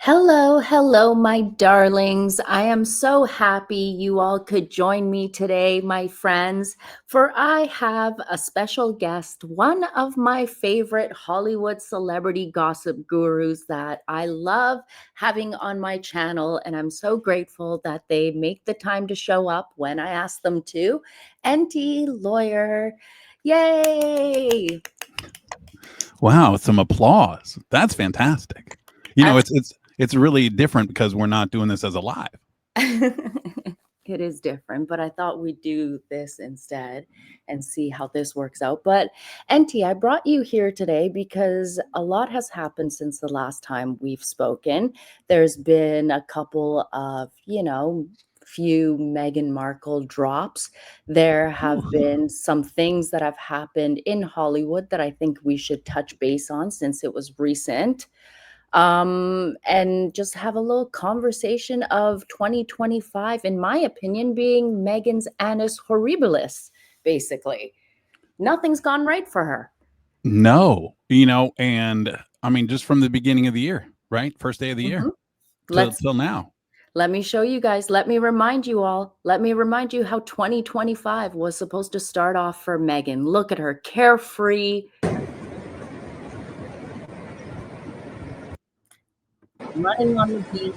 Hello, hello, my darlings. I am so happy you all could join me today, my friends, for I have a special guest, one of my favorite Hollywood celebrity gossip gurus that I love having on my channel. And I'm so grateful that they make the time to show up when I ask them to. Enty lawyer. Yay! Wow, some applause. That's fantastic. You know, That's it's really different because we're not doing this as a live. It is different, but I thought we'd do this instead and see how this works out. But Enty, I brought you here today because a lot has happened since the last time we've spoken. There's been a couple of, few Meghan Markle drops. There have Ooh. been some things that have happened in Hollywood that I think we should touch base on since it was recent, and just have a little conversation of 2025, in my opinion, being Meghan's Annus Horribilis, basically. Nothing's gone right for her. No, and I mean, just from the beginning of the year, right? First day of the year till now. Let me show you guys. Let me remind you all. Let me remind you how 2025 was supposed to start off for Meghan. Look at her, carefree, running on the beach.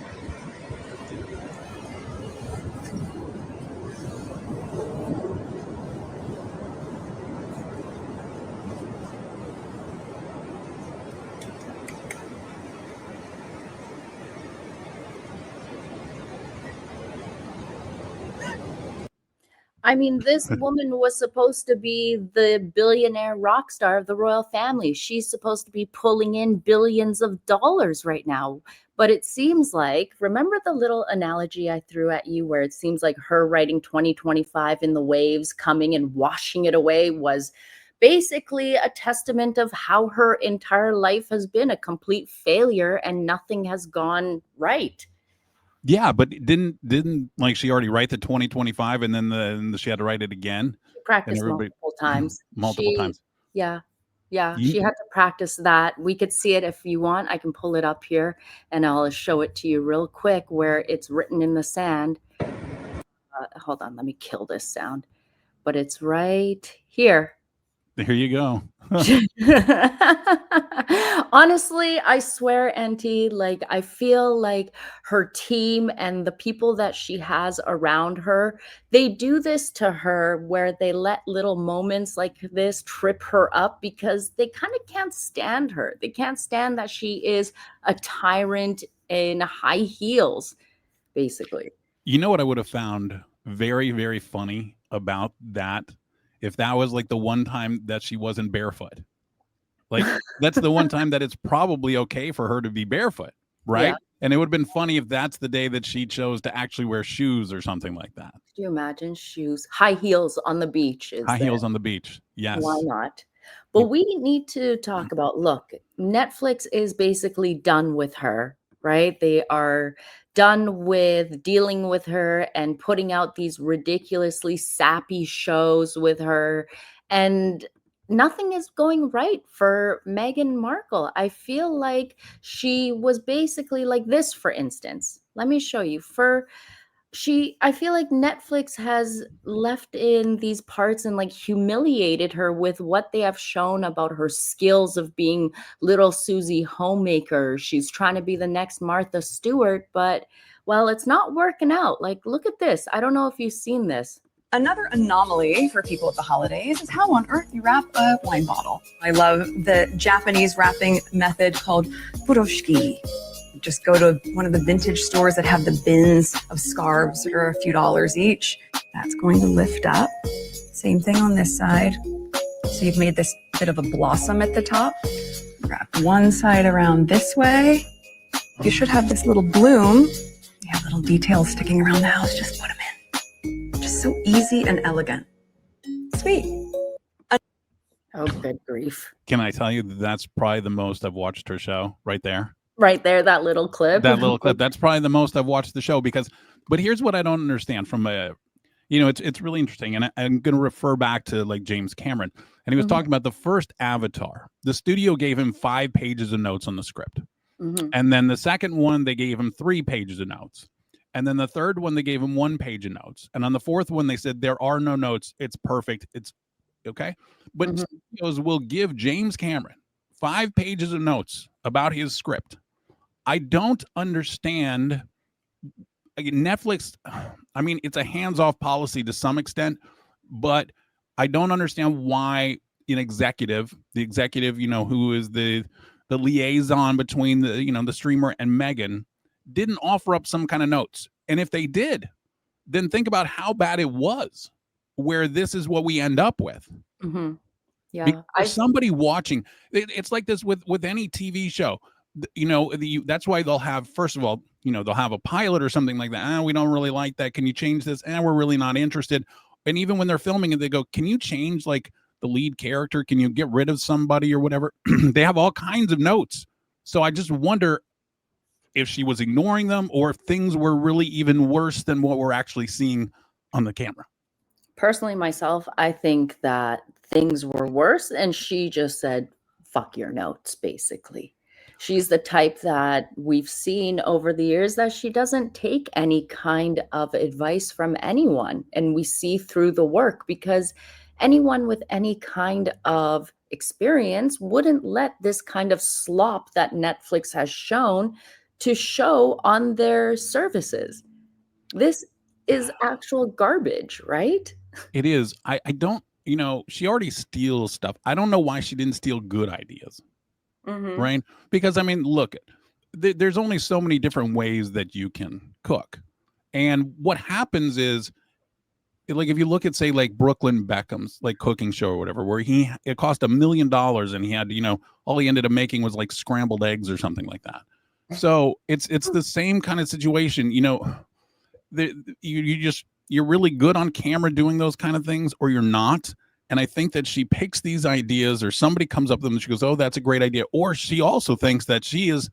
I mean, this woman was supposed to be the billionaire rock star of the royal family. She's supposed to be pulling in billions of dollars right now. But it seems like, remember the little analogy I threw at you where it seems like her writing 2025 in the waves, coming and washing it away, was basically a testament of how her entire life has been a complete failure and nothing has gone right. Yeah, but didn't like she already write the 2025 and then she had to write it again She and practiced everybody multiple times. multiple times. Yeah, yeah, she Ye- had to practice that. We could see it if you want. I can pull it up here and I'll show it to you real quick where it's written in the sand. Hold on, let me kill this sound. But it's right here. Here you go. Honestly, I swear, Enty, like I feel like her team and the people that she has around her, they do this to her where they let little moments like this trip her up because they kind of can't stand her. They can't stand that she is a tyrant in high heels, basically. You know what I would have found very, very funny about that? If that was like the one time that she wasn't barefoot. Like, that's the one time that it's probably okay for her to be barefoot, Yeah. right? And it would have been funny if that's the day that she chose to actually wear shoes or something like that. Could you imagine shoes, high heels on the beach is High there? heels on the beach. Why Yes. not? But we need to talk about, look, Netflix is basically done with her, right? They are done with dealing with her and putting out these ridiculously sappy shows with her. And nothing is going right for Meghan Markle. I feel like she was basically like this, for instance. Let me show you. I feel like Netflix has left in these parts and like humiliated her with what they have shown about her skills of being little Susie homemaker. She's trying to be the next Martha Stewart, but well, it's not working out. Like, look at this. I don't know if you've seen this. Another anomaly for people at the holidays is how on earth you wrap a wine bottle. I love the Japanese wrapping method called furoshiki. Just go to one of the vintage stores that have the bins of scarves that are a few dollars each. That's going to lift up. Same thing on this side. So you've made this bit of a blossom at the top. Wrap one side around this way. You should have this little bloom. You have little details sticking around the house. Just put them in. Just so easy and elegant. Sweet. Oh, good grief. Can I tell you that's probably the most I've watched her show right there? Right there, that little clip. That little clip. That's probably the most I've watched the show but here's what I don't understand from it's really interesting. And I'm going to refer back to like James Cameron. And he was talking about the first Avatar. The studio gave him 5 pages of notes on the script. Mhm. And then the second one, they gave him 3 pages of notes. And then the third one, they gave him 1 page of notes. And on the fourth one, they said, there are no notes. It's perfect. It's okay. But Mhm. studios will give James Cameron 5 pages of notes about his script. I don't understand. Netflix, I mean, it's a hands-off policy to some extent, but I don't understand why the executive, who is the liaison between the streamer and Meghan, didn't offer up some kind of notes. And if they did, then think about how bad it was, where this is what we end up with. Mhm. Because Yeah. somebody watching, it's like this with any TV show. That's why they'll have, first of all, they'll have a pilot or something like that. We don't really like that. Can you change this? We're really not interested. And even when they're filming it, they go, can you change like the lead character? Can you get rid of somebody or whatever? They have all kinds of notes. So I just wonder if she was ignoring them or if things were really even worse than what we're actually seeing on the camera. Personally, myself, I think that things were worse, and she just said, fuck your notes, basically. She's the type that we've seen over the years that she doesn't take any kind of advice from anyone. And we see through the work, because anyone with any kind of experience wouldn't let this kind of slop that Netflix has shown to show on their services. This is actual garbage, right? It is. I don't, she already steals stuff. I don't know why she didn't steal good ideas. Mhm. Right? Because I mean, look, there's only so many different ways that you can cook. And what happens is, like, if you look at, say, like Brooklyn Beckham's like cooking show or whatever, where it cost $1 million and he had, all he ended up making was like scrambled eggs or something like that. So it's the same kind of situation. You're really good on camera doing those kind of things, or you're not. And I think that she picks these ideas, or somebody comes up with them and she goes, oh, that's a great idea. Or she also thinks that she is,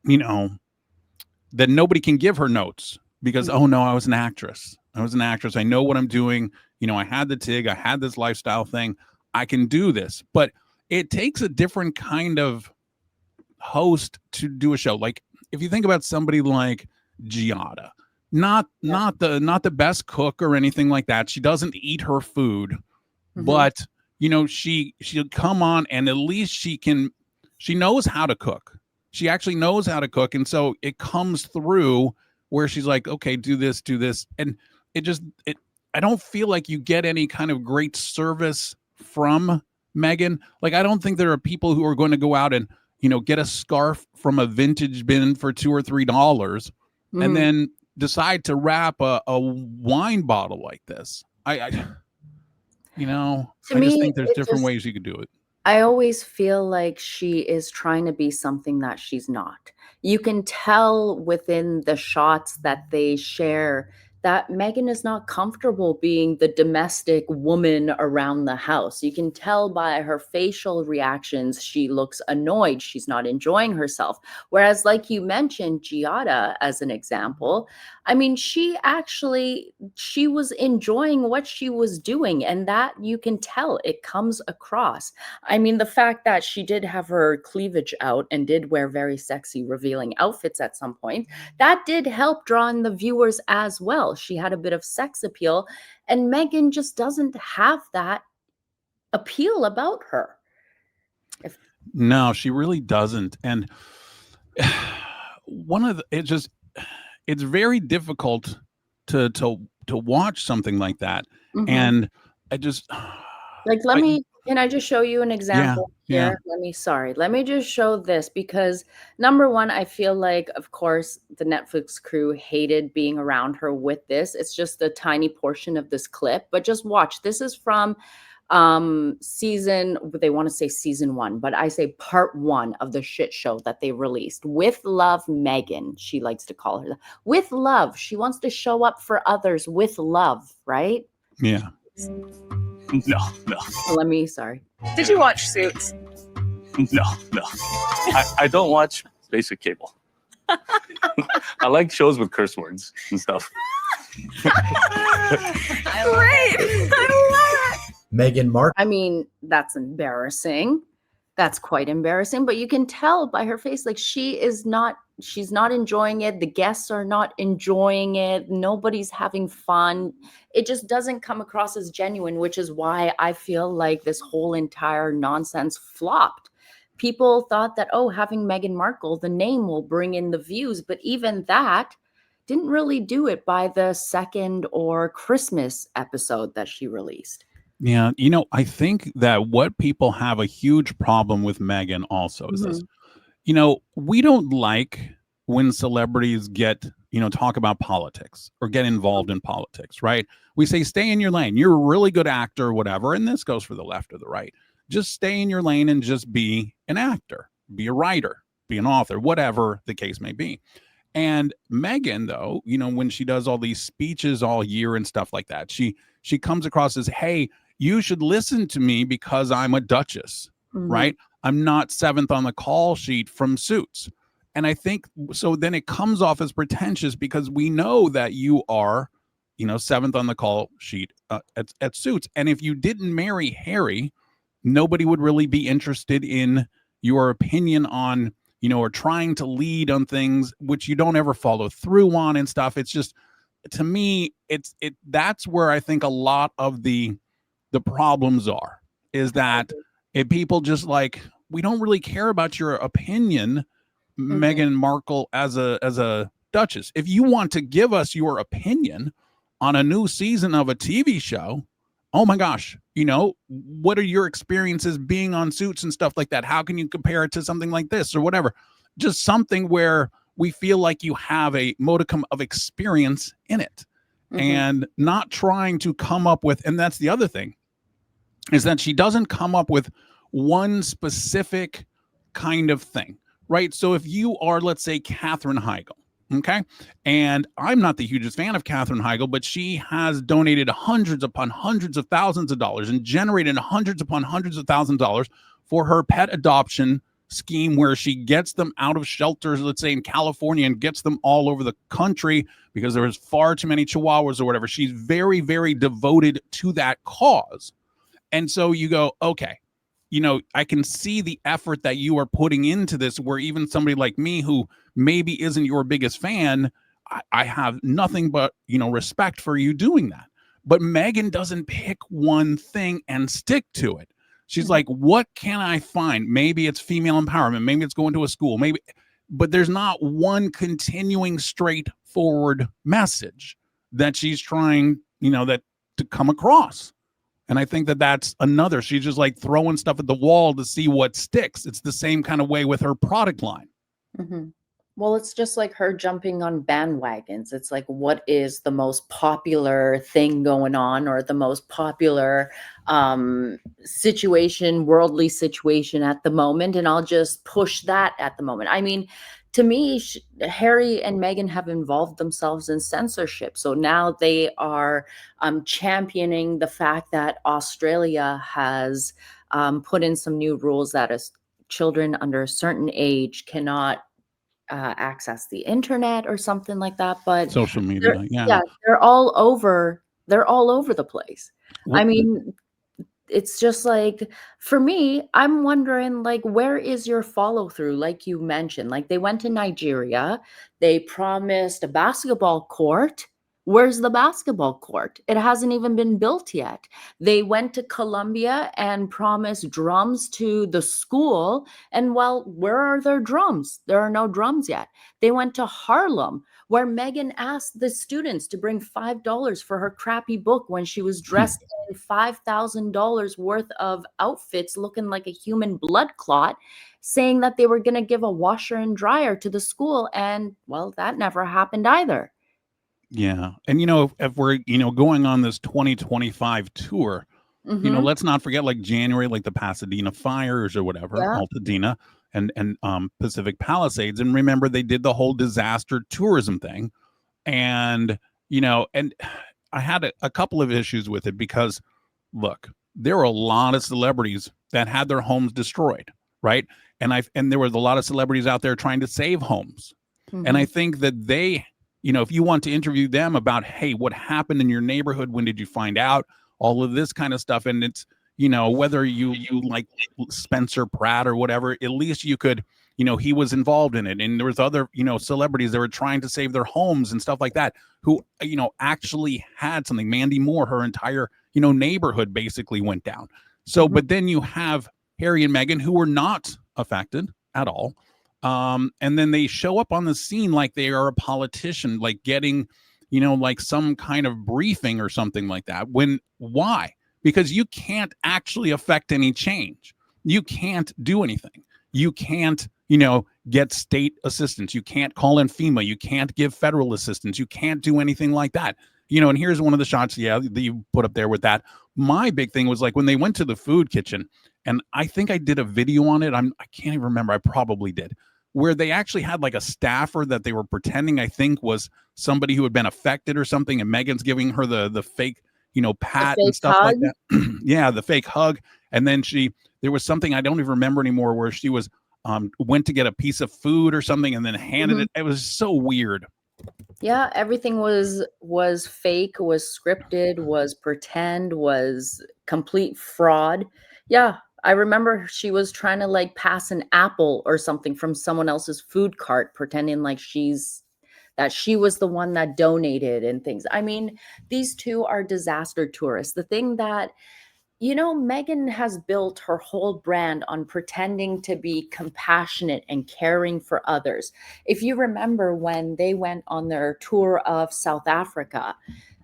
that nobody can give her notes because, oh no, I was an actress. I know what I'm doing. I had the TIG, I had this lifestyle thing. I can do this. But it takes a different kind of host to do a show. Like if you think about somebody like Giada, not the best cook or anything like that. She doesn't eat her food. But she'll come on, and at least she knows how to cook. She actually knows how to cook, and so it comes through where she's like, okay, do this, and I don't feel like you get any kind of great service from Meghan. Like, I don't think there are people who are going to go out and get a scarf from a vintage bin for $2 or $3 and then decide to wrap a wine bottle like this. To I just me, think there's different ways you could do it. I always feel like she is trying to be something that she's not. You can tell within the shots that they share that Meghan is not comfortable being the domestic woman around the house. You can tell by her facial reactions, she looks annoyed. She's not enjoying herself. Whereas, like you mentioned, Giada, as an example, I mean, she was enjoying what she was doing, and that you can tell it comes across. I mean, the fact that she did have her cleavage out and did wear very sexy, revealing outfits at some point, that did help draw in the viewers as well. She had a bit of sex appeal, and Meghan just doesn't have that appeal about her. No, she really doesn't. And it's very difficult to watch something like that. And I just like, can I just show you an example here? Yeah. Let me just show this, because number one, I feel like, of course, the Netflix crew hated being around her with this. It's just a tiny portion of this clip, but just watch. This is from they want to say season 1, but I say part 1 of the shit show that they released. With love, Meghan, she likes to call her that. With love. She wants to show up for others with love, right? Yeah. No. Sorry. Did you watch Suits? No. I don't watch basic cable. I like shows with curse words and stuff. Great. I love it. Meghan Markle. I mean, that's embarrassing. That's quite embarrassing, but you can tell by her face, like she's not enjoying it. The guests are not enjoying it. Nobody's having fun. It just doesn't come across as genuine, which is why I feel like this whole entire nonsense flopped. People thought that, oh, having Meghan Markle, the name will bring in the views, but even that didn't really do it by the second or Christmas episode that she released. Yeah, I think that what people have a huge problem with Meghan also is this. We don't like when celebrities get, talk about politics or get involved in politics, right? We say, stay in your lane. You're a really good actor or whatever. And this goes for the left or the right. Just stay in your lane and just be an actor, be a writer, be an author, whatever the case may be. And Meghan, though, when she does all these speeches all year and stuff like that, she comes across as, hey, you should listen to me because I'm a duchess, right? I'm not seventh on the call sheet from Suits. And I think so then it comes off as pretentious because we know that you are, seventh on the call sheet at Suits. And if you didn't marry Harry, nobody would really be interested in your opinion on, or trying to lead on things which you don't ever follow through on and stuff. It's just, to me, that's where I think a lot of the problems are, is that if people just like, we don't really care about your opinion, Meghan Markle as a duchess. If you want to give us your opinion on a new season of a TV show, oh my gosh, what are your experiences being on Suits and stuff like that? How can you compare it to something like this or whatever? Just something where we feel like you have a modicum of experience in it, and not trying to come up with, and that's the other thing, is that she doesn't come up with one specific kind of thing, right? So if you are, let's say, Katherine Heigl, okay, and I'm not the hugest fan of Katherine Heigl, but she has donated hundreds upon hundreds of thousands of dollars and generated hundreds upon hundreds of thousands of dollars for her pet adoption scheme, where she gets them out of shelters, let's say in California, and gets them all over the country because there was far too many chihuahuas or whatever. She's very, very devoted to that cause. And so you go, okay, I can see the effort that you are putting into this, where even somebody like me who maybe isn't your biggest fan, I have nothing but, respect for you doing that. But Meghan doesn't pick one thing and stick to it. She's like, what can I find? Maybe it's female empowerment. Maybe it's going to a school. Maybe, but there's not one continuing straightforward message that she's trying, that to come across. And I think that that's another. She's just like throwing stuff at the wall to see what sticks. It's the same kind of way with her product line. Well, it's just like her jumping on bandwagons. It's like, what is the most popular thing going on, or the most popular situation, worldly situation at the moment, and I'll just push that at the moment. I mean, to me, Harry and Meghan have involved themselves in censorship. So now they are championing the fact that Australia has put in some new rules that children under a certain age cannot access the internet or something like that. But social media, they're all over the place. I mean, it's just like, for me, I'm wondering, like, where is your follow through? Like you mentioned, like they went to Nigeria, they promised a basketball court. Where's the basketball court? It hasn't even been built yet. They went to Colombia and promised drums to the school. And well, where are their drums? There are no drums yet. They went to Harlem, where Meghan asked the students to bring $5 for her crappy book when she was dressed in $5,000 worth of outfits looking like a human blood clot, saying that they were going to give a washer and dryer to the school. And well, that never happened either. Yeah. And, if we're, going on this 2025 tour, let's not forget, like January, like the Pasadena fires or whatever, Altadena and Pacific Palisades. And remember, they did the whole disaster tourism thing. And, and I had a couple of issues with it because, look, there were a lot of celebrities that had their homes destroyed, right? And there was a lot of celebrities out there trying to save homes. And I think that they, if you want to interview them about, hey, what happened in your neighborhood? When did you find out? All of this kind of stuff. And it's, whether you like Spencer Pratt or whatever, at least you could, he was involved in it. And there was other, celebrities that were trying to save their homes and stuff like that, who, actually had something. Mandy Moore, her entire, neighborhood basically went down. So, but then you have Harry and Meghan, who were not affected at all. And then they show up on the scene like they are a politician, like getting, like some kind of briefing or something like that. Why? Because you can't actually affect any change. You can't do anything. You can't, get state assistance. You can't call in FEMA. You can't give federal assistance. You can't do anything like that. And here's one of the shots, that you put up there with that. My big thing was like when they went to the food kitchen, and I think I did a video on it. I can't even remember. I probably did, where they actually had like a staffer that they were pretending, I think, was somebody who had been affected or something, and Meghan's giving her the fake, pat and stuff hug? like that. Yeah, the fake hug. And then there was something I don't even remember anymore, where she was went to get a piece of food or something and then handed it. It was so weird. Yeah, everything was fake, was scripted, was pretend, was complete fraud. Yeah, I remember she was trying to like pass an apple or something from someone else's food cart, pretending like she was the one that donated and things. I mean, these two are disaster tourists. The thing that, Meghan has built her whole brand on pretending to be compassionate and caring for others. If you remember when they went on their tour of South Africa,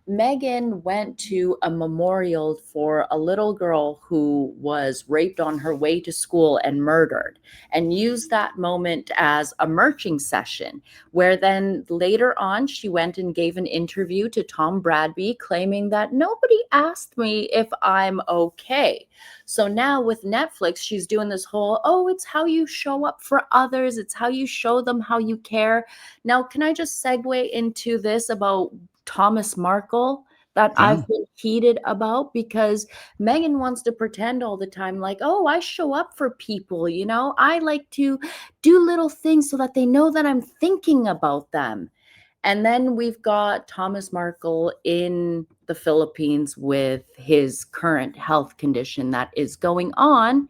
Meghan went to a memorial for a little girl who was raped on her way to school and murdered, and used that moment as a merching session, where then later on she went and gave an interview to Tom Bradby claiming that nobody asked me if I'm okay. So now with Netflix, she's doing this whole, it's how you show up for others. It's how you show them how you care. Now, can I just segue into this about Thomas Markle that I've been heated about? Because Meghan wants to pretend all the time like, I show up for people, I like to do little things so that they know that I'm thinking about them. And then we've got Thomas Markle in the Philippines with his current health condition that is going on,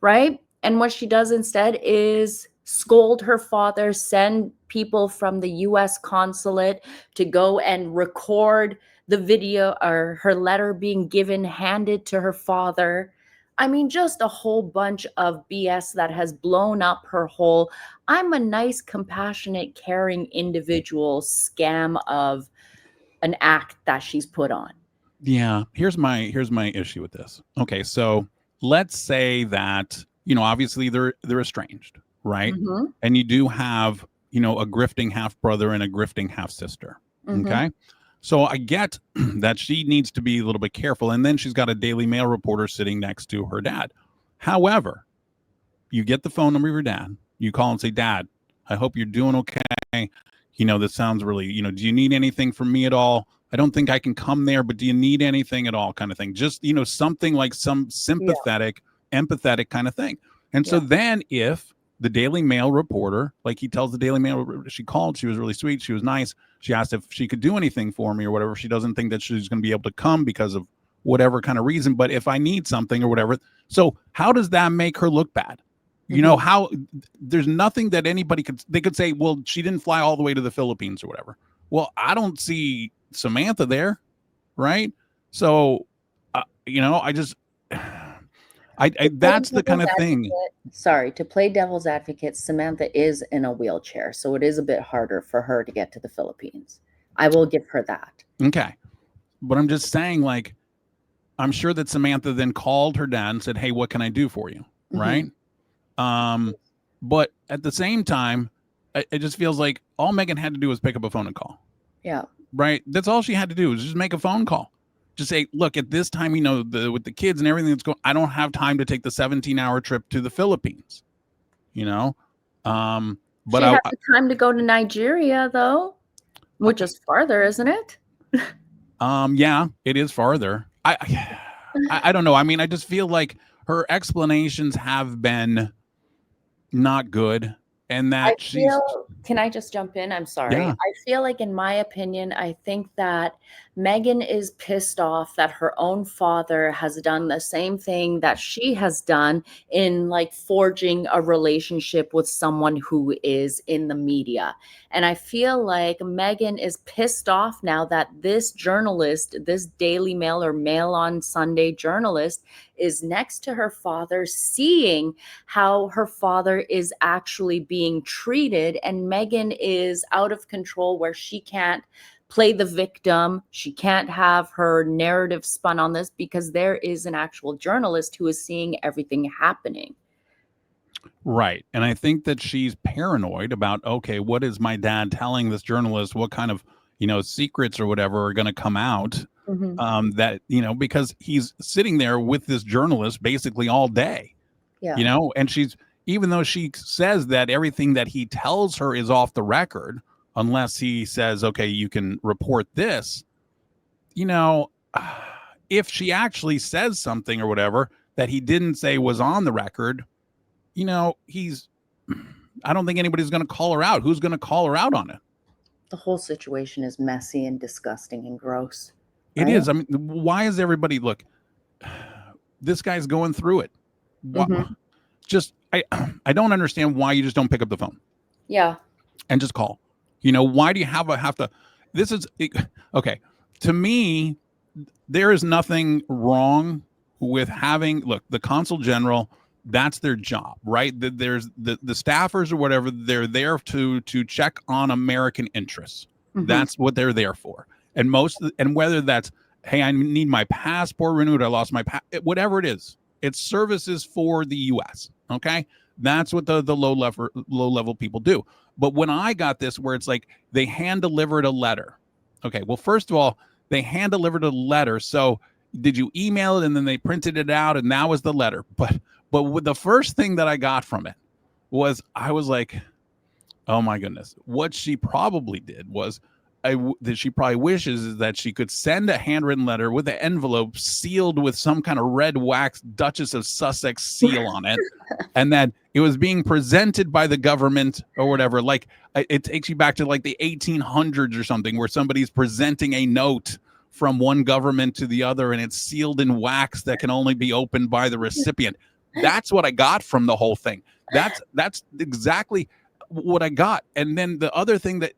right? And what she does instead is scold her father, send people from the US consulate to go and record the video or her letter being given, handed to her father. I mean, just a whole bunch of BS that has blown up her whole, I'm a nice, compassionate, caring individual scam of an act that she's put on. Yeah. Here's my issue with this. Okay. So let's say that, obviously they're estranged, right? And you do have, a grifting half brother and a grifting half sister. Okay. So I get that she needs to be a little bit careful. And then she's got a Daily Mail reporter sitting next to her dad. However, you get the phone number of your dad. You call and say, Dad, I hope you're doing okay. This sounds really, do you need anything from me at all? I don't think I can come there, but do you need anything at all, kind of thing? Just, something like some sympathetic, empathetic kind of thing. And so then if the Daily Mail reporter, like he tells the Daily Mail, she called, she was really sweet, she was nice. She asked if she could do anything for me or whatever. She doesn't think that she's going to be able to come because of whatever kind of reason, but if I need something or whatever. So how does that make her look bad? How there's nothing that they could say, well, she didn't fly all the way to the Philippines or whatever. Well, I don't see Samantha there. Right. So, I just, that's the kind of thing. Sorry, to play devil's advocate, Samantha is in a wheelchair, so it is a bit harder for her to get to the Philippines. I will give her that. Okay. But I'm just saying, like, I'm sure that Samantha then called her dad and said, hey, what can I do for you? Right. But at the same time, it just feels like all Meghan had to do was pick up a phone and call. Yeah. Right. That's all she had to do was just make a phone call. Just say, look, at this time, with the kids and everything that's going, I don't have time to take the 17-hour trip to the Philippines. But she has the time to go to Nigeria, though, which is farther, isn't it? Yeah, it is farther. I don't know. I mean, I just feel like her explanations have been not good. and I that she's feel can I just jump in? I'm sorry. yeah. I feel like in my opinion, I think that Meghan is pissed off that her own father has done the same thing that she has done in like forging a relationship with someone who is in the media. And I feel like Meghan is pissed off now that this journalist, this Daily Mail or Mail on Sunday journalist, is next to her father, seeing how her father is actually being treated, and Meghan is out of control where she can't play the victim. She can't have her narrative spun on this because there is an actual journalist who is seeing everything happening. Right. And I think that she's paranoid about, okay, what is my dad telling this journalist? What kind of, secrets or whatever are going to come out? That, because he's sitting there with this journalist basically all day, Yeah. and even though she says that everything that he tells her is off the record, unless he says, okay, you can report this, if she actually says something or whatever that he didn't say was on the record, I don't think anybody's going to call her out. Who's going to call her out on it? The whole situation is messy and disgusting and gross. It is. I mean, why is everybody look? This guy's going through it. Just I don't understand why you just don't pick up the phone. Yeah. And just call. Why do you have to? This is okay. To me, there is nothing wrong with having the consul general. That's their job, right? There's the staffers or whatever. They're there to check on American interests. That's what they're there for. And whether that's, hey, I need my passport renewed, I lost my whatever it is, it's services for the U.S. Okay, that's what the low level people do. But when I got this, where it's like they hand delivered a letter. Okay, well, first of all, they hand delivered a letter. So did you email it and then they printed it out and that was the letter? But with the first thing that I got from it was, I was like, oh my goodness, what she probably did was, that she probably wishes is that she could send a handwritten letter with an envelope sealed with some kind of red wax Duchess of Sussex seal on it, and that it was being presented by the government or whatever. Like, it takes you back to like the 1800s or something, where somebody's presenting a note from one government to the other, and it's sealed in wax that can only be opened by the recipient. That's what I got from the whole thing. That's exactly what I got. And then the other thing that,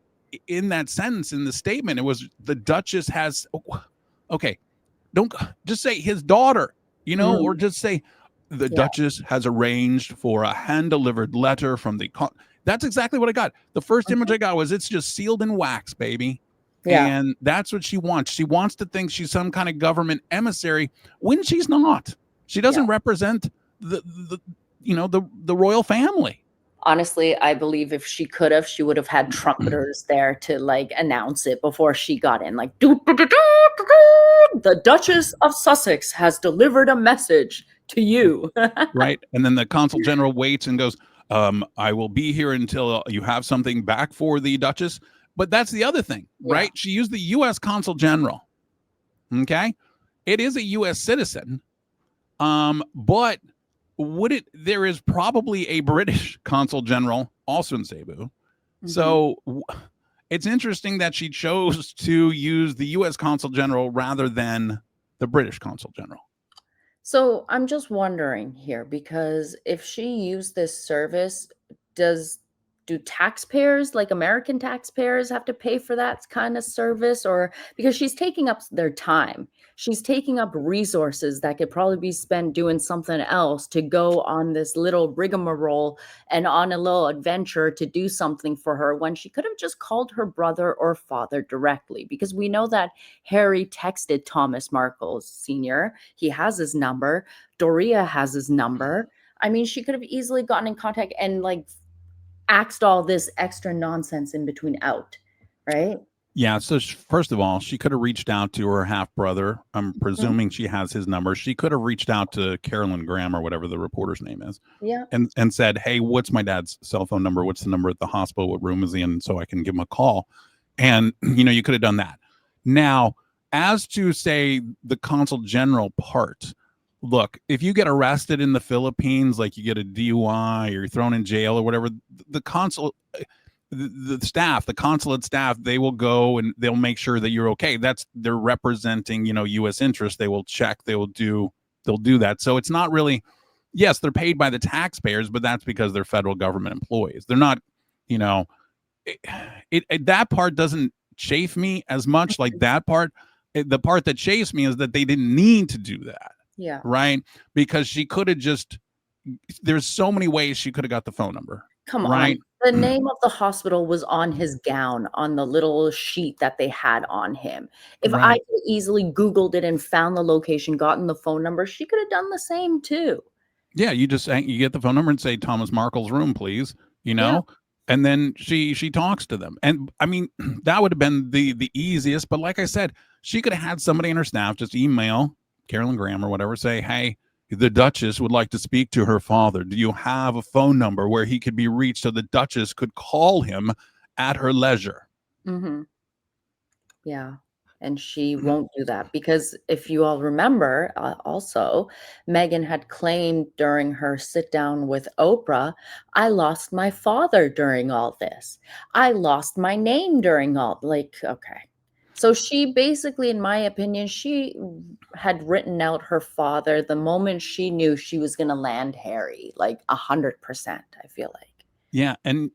in that sentence, in the statement, it was the Duchess has, okay, don't just say his daughter, or just say the Duchess has arranged for a hand-delivered letter from the that's exactly what I got. The first image I got was, it's just sealed in wax, baby. Yeah. And that's what she wants. She wants to think she's some kind of government emissary when she's not. She doesn't represent the royal family. Honestly, I believe if she could have, she would have had trumpeters there to like announce it before she got in. Like, the Duchess of Sussex has delivered a message to you. Right. And then the consul general waits and goes, I will be here until you have something back for the Duchess. But that's the other thing, right? She used the U.S. consul general. Okay. It is a U.S. citizen. But there is probably a British consul general also in Cebu. So it's interesting that she chose to use the U.S. consul general rather than the British consul general. So I'm just wondering here, because if she used this service, do taxpayers, like American taxpayers, have to pay for that kind of service? Or because she's taking up their time, she's taking up resources that could probably be spent doing something else, to go on this little rigmarole and on a little adventure to do something for her, when she could have just called her brother or father directly. Because we know that Harry texted Thomas Markle Sr. He has his number. Doria has his number. I mean, she could have easily gotten in contact and like axed all this extra nonsense in between out, right? Yeah. So first of all, she could have reached out to her half brother. I'm presuming she has his number. She could have reached out to Carolyn Graham or whatever the reporter's name is. Yeah. And said, hey, what's my dad's cell phone number? What's the number at the hospital? What room is he in? So I can give him a call. And, you could have done that. Now, as to say the consul general part, look, if you get arrested in the Philippines, like you get a DUI or you're thrown in jail or whatever, the consul, the staff, the consulate staff, they will go and they'll make sure that you're okay. They're representing, U.S. interests. They will check. They'll do that. So it's not really, yes, they're paid by the taxpayers, but that's because they're federal government employees. They're not, that part doesn't chafe me as much. Like that part, the part that chafes me is that they didn't need to do that. Yeah. Right. Because she could have there's so many ways she could have got the phone number. Come right? on. The name of the hospital was on his gown on the little sheet that they had on him. If I Right. could easily Googled it and found the location, gotten the phone number, she could have done the same too. Yeah. You get the phone number and say Thomas Markle's room, please, and then she talks to them. And I mean, that would have been the easiest. But like I said, she could have had somebody in her staff just email Carolyn Graham or whatever, say, hey, the Duchess would like to speak to her father. Do you have a phone number where he could be reached so the Duchess could call him at her leisure? Mm-hmm. Yeah. And she won't do that because if you all remember, also, Meghan had claimed during her sit down with Oprah, I lost my father during all this. I lost my name during okay. So she basically, in my opinion, she had written out her father the moment she knew she was going to land Harry, like 100%, I feel like. Yeah. And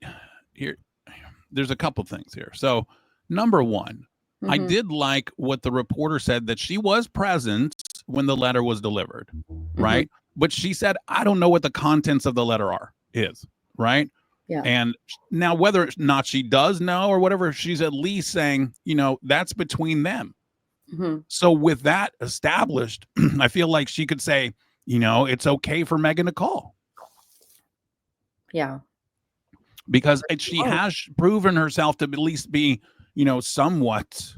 there's a couple things here. So number one, I did like what the reporter said, that she was present when the letter was delivered, right? But she said, I don't know what the contents of the letter is, right? Yeah. And now whether or not she does know or whatever, she's at least saying, that's between them. So with that established, I feel like she could say, it's okay for Meghan to call. Yeah. Because she has proven herself to at least be, somewhat,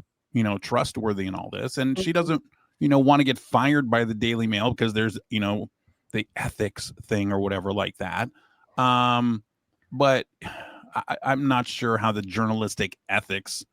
trustworthy in all this. And she doesn't, want to get fired by the Daily Mail because there's, the ethics thing or whatever like that. But I'm not sure how the journalistic ethics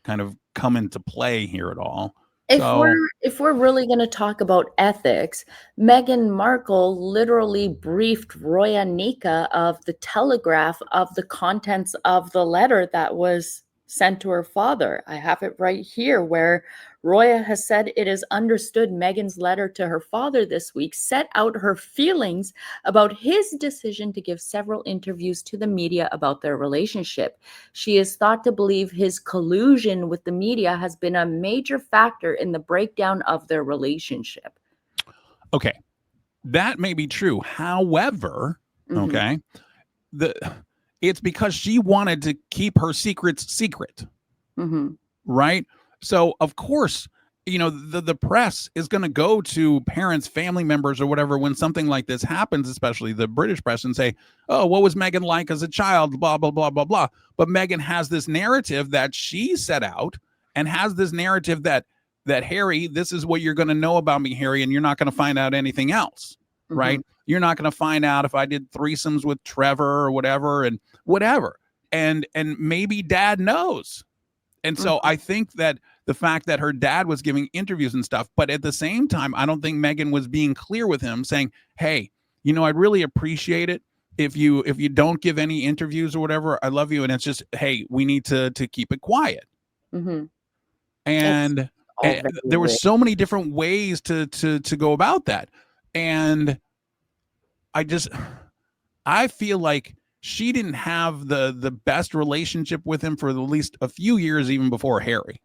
kind of come into play here at all. If we're really going to talk about ethics, Meghan Markle literally briefed Roya Nika of the Telegraph of the contents of the letter that was sent to her father. I have it right here where Roya has said it is understood Meghan's letter to her father this week set out her feelings about his decision to give several interviews to the media about their relationship. She is thought to believe his collusion with the media has been a major factor in the breakdown of their relationship. Okay, that may be true. However, okay, it's because she wanted to keep her secrets secret, right? So, of course, the press is going to go to parents, family members, or whatever when something like this happens, especially the British press, and say, oh, what was Meghan like as a child, blah, blah, blah, blah, blah. But Meghan has this narrative that she set out and has this narrative that Harry, this is what you're going to know about me, Harry, and you're not going to find out anything else, right? You're not going to find out if I did threesomes with Trevor or whatever and whatever. And maybe dad knows. And so I think that the fact that her dad was giving interviews and stuff, but at the same time, I don't think Meghan was being clear with him saying, hey, I'd really appreciate it if you don't give any interviews or whatever. I love you. And it's just, hey, we need to keep it quiet. And there were so many different ways to go about that. And I feel like she didn't have the best relationship with him for at least a few years, even before Harry.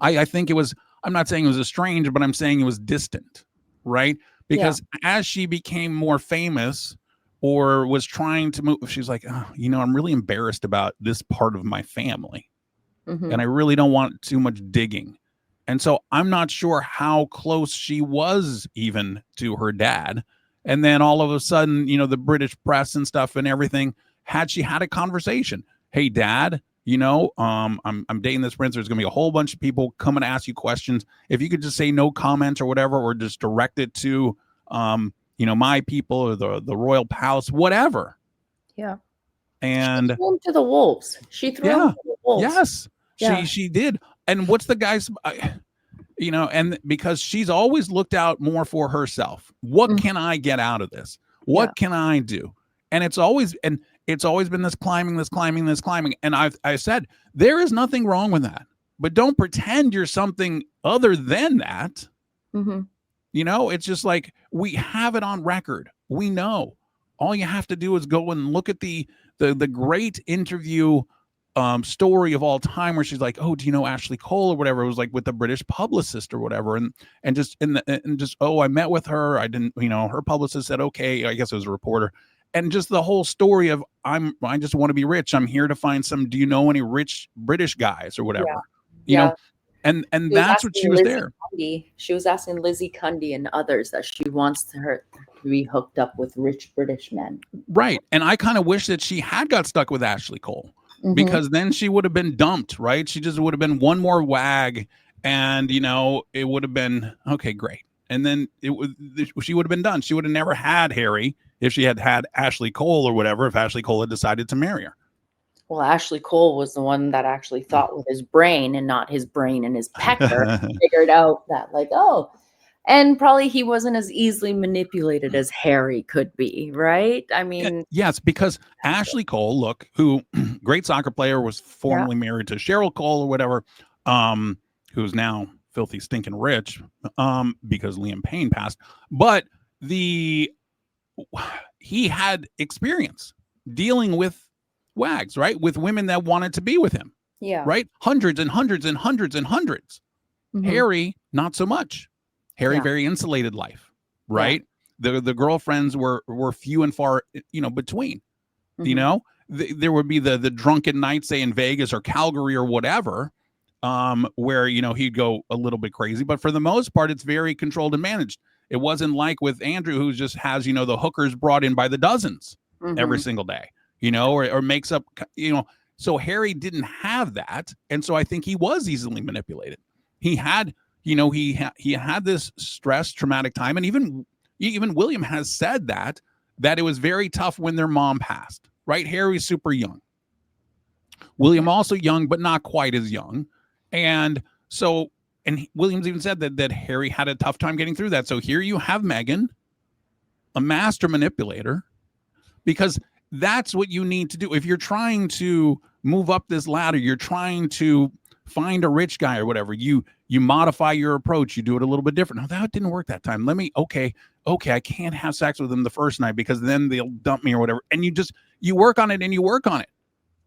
I think it was, I'm not saying it was estranged, but I'm saying it was distant, right? Because as she became more famous or was trying to move, she's like, oh, I'm really embarrassed about this part of my family. And I really don't want too much digging. And so I'm not sure how close she was even to her dad. And then all of a sudden, the British press and stuff and everything, she had a conversation. Hey, Dad, I'm dating this prince. There's going to be a whole bunch of people coming to ask you questions. If you could just say no comment or whatever, or just direct it to, my people or the royal palace, whatever. Yeah. And she threw him to the wolves. She threw him to the wolves. Yes, she did. And what's the guy's? you know, and because she's always looked out more for herself. What Mhm. can I get out of this? Yeah. What can I do? And it's always been this climbing. And I said, there is nothing wrong with that, but don't pretend you're something other than that. Mhm. You know, it's just like, we have it on record. We know. All you have to do is go and look at the great interview story of all time, where she's like, oh, do you know Ashley Cole or whatever? It was like with the British publicist or whatever. And just oh, I met with her. I didn't, you know, her publicist said, okay, I guess it was a reporter. And just the whole story of, I just want to be rich. I'm here to find some, do you know any rich British guys or whatever? You know, and She was that's what asking she was Lizzie there. Cundy. She was asking Lizzie Cundy and others that she wants her to be hooked up with rich British men. Right. And I kind of wish that she had got stuck with Ashley Cole, Mhm. because then she would have been dumped, right? She just would have been one more wag, and, you know, it would have been, okay, great. And then she would have been done. She would have never had Harry if she had had Ashley Cole or whatever, if Ashley Cole had decided to marry her. Well, Ashley Cole was the one that actually thought with his brain and not his brain and his pecker, figured out that, like, oh, and probably he wasn't as easily manipulated as Harry could be, right? I mean, yes, because Ashley Cole, look, who great soccer player, was formerly married to Cheryl Cole or whatever, who's now filthy stinking rich, because Liam Payne passed. But he had experience dealing with wags, right? With women that wanted to be with him. yeah. Right? Hundreds and hundreds and hundreds and hundreds. Mhm. Harry, not so much. Harry, Yeah. very insulated life, right? The girlfriends were few and far, you know, between. You Mhm. know, there would be the drunken nights, say in Vegas or Calgary or whatever, where, you know, he'd go a little bit crazy, but for the most part, it's very controlled and managed. It wasn't like with Andrew, who just has, you know, the hookers brought in by the dozens every Mhm. single day, you know, or makes up, you know. So Harry didn't have that, and so I think he was easily manipulated. He had, you know, he had this stress, traumatic time, and even William has said that it was very tough when their mom passed. Right? Harry's super young. William also young, but not quite as young, and so, and Williams even said that Harry had a tough time getting through that. So here you have Meghan, a master manipulator, because that's what you need to do. If you're trying to move up this ladder, you're trying to find a rich guy or whatever, you modify your approach, you do it a little bit different. No, that didn't work that time. Okay, I can't have sex with them the first night because then they'll dump me or whatever. And you work on it and you work on it.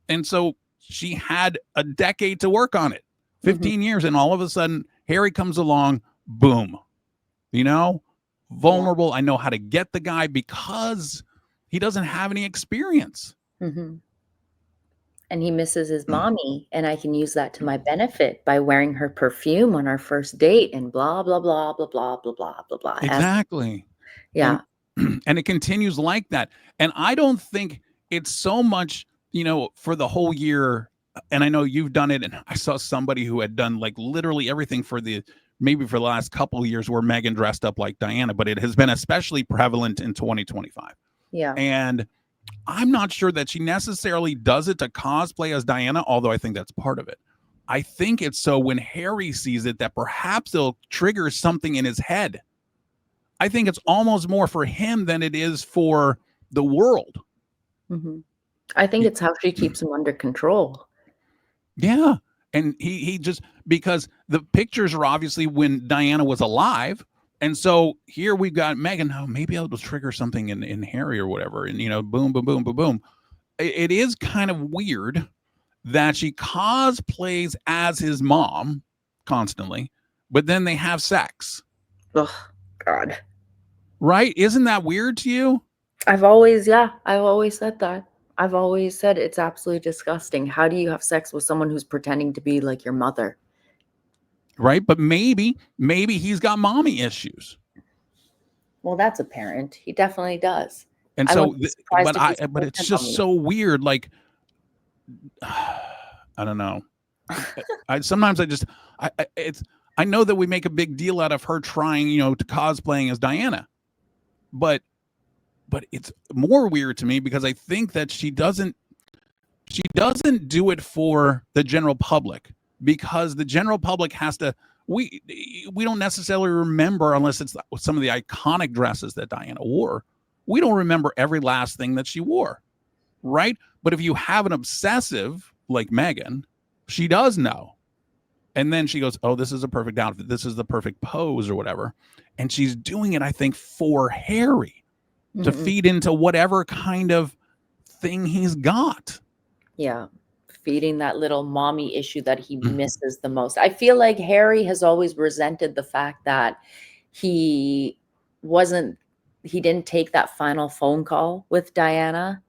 And so she had a decade to work on it, 15 years, and all of a sudden Harry comes along, boom, you know, vulnerable. I know how to get the guy because he doesn't have any experience. Mhm. And he misses his mommy, and I can use that to my benefit by wearing her perfume on our first date and blah, blah, blah, blah, blah, blah, blah, blah, blah. Exactly. Yeah. And it continues like that. And I don't think it's so much, you know, for the whole year. And I know you've done it. And I saw somebody who had done like literally everything for maybe for the last couple of years where Meghan dressed up like Diana, but it has been especially prevalent in 2025. Yeah. And I'm not sure that she necessarily does it to cosplay as Diana, although I think that's part of it. I think it's so when Harry sees it that perhaps it'll trigger something in his head. I think it's almost more for him than it is for the world. Mm-hmm. I think it's how she keeps him under control. Yeah. And he just, because the pictures are obviously when Diana was alive. And so here we've got Meghan. Oh, maybe it'll trigger something in Harry or whatever. And, you know, boom, boom, boom, boom, boom. It is kind of weird that she cosplays as his mom constantly, but then they have sex. Oh, God. Right? Isn't that weird to you? I've always said that. I've always said it's absolutely disgusting. How do you have sex with someone who's pretending to be like your mother? Right? But maybe he's got mommy issues. Well, that's apparent. He definitely does. And so, but it's just so weird. Like, I don't know. Sometimes I know that we make a big deal out of her trying, you know, to cosplaying as Diana, but it's more weird to me because I think that she doesn't do it for the general public, because the general public has to, we don't necessarily remember, unless it's some of the iconic dresses that Diana wore. We don't remember every last thing that she wore, right? But if you have an obsessive like Meghan, she does know. And then she goes, oh, this is a perfect outfit. This is the perfect pose or whatever. And she's doing it, I think, for Harry to feed into whatever kind of thing he's got. Yeah. Feeding that little mommy issue that he misses the most. I feel like Harry has always resented the fact that he didn't take that final phone call with Diana.